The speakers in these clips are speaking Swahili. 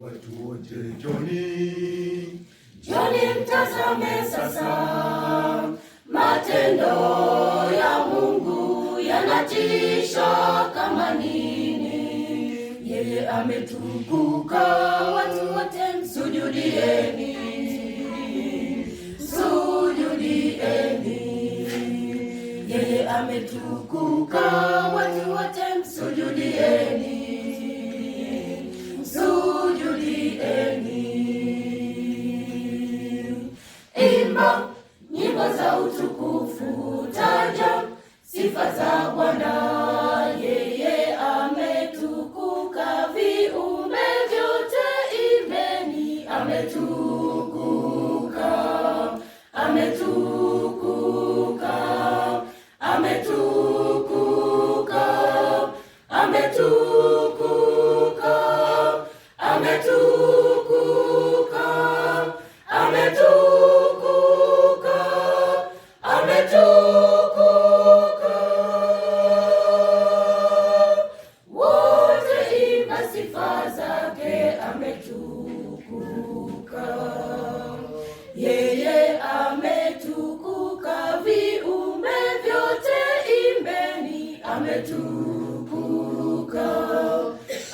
Watu wote njoni, njoni mtazame sasa, matendo ya Mungu yanatisha kama nini. Yeye ametukuka, watu wote msujudieni, sujudieni. Yeye ametukuka, watu wote msujudieni, sujudieni. Imba nyimbo za utukufu, taja sifa za Bwana. Yeye ametukuka, viumbe vyote imbeni. Ametukuka, ametukuka, ametukuka, ametukuka, ametukuka, ametukuka, ametukuka. Wote imba sifa zake. Ametukuka, yeye ametukuka, viumbe vyote imbeni. Ametukuka,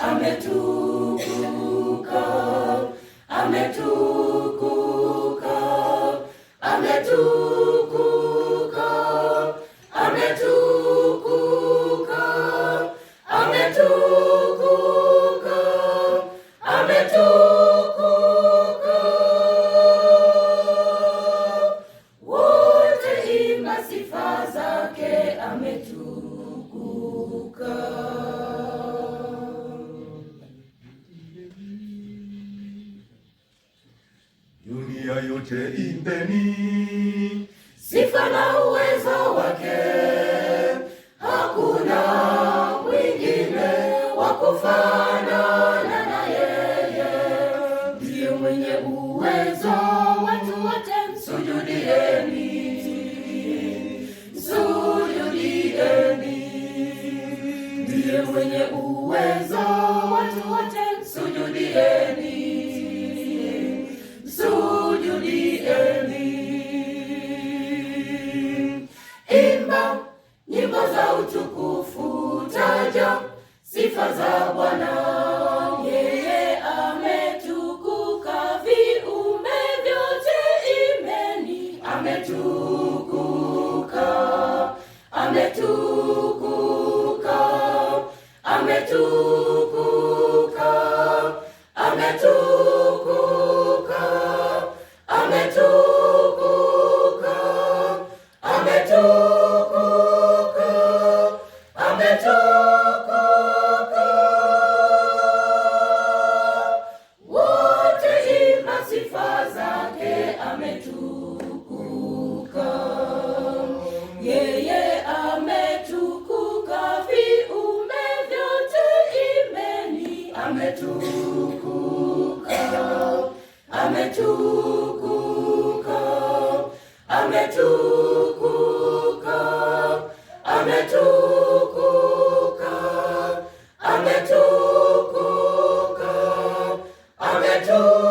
ametukuka, ametukuka, ametukuka, ametukuka, ametukuka, ametukuka. Wote imba sifa zake. Ametukuka. dunia yote imbeni Sifa na uwezo wake, hakuna mwingine wa kufanana na yeye. Ndiye mwenye uwezo, watu wote msujudieni, msujudieni. Ndiye mwenye uwezo, watu wote msujudieni, msujudieni. Imba nyimbo za utukufu, taja sifa za Bwana. Yeye ametukuka, viumbe vyote imbeni. Ametukuka, ametukuka, ametukuka, ametukuka, ametukuka, ametukuka, ametukuka. Wote imba sifa zake. Ametukuka, yeye ametukuka, viumbe vyote imbeni. Ametukuka, ametukuka, ametukuka, ametukuka, ametukuka, ametukuka.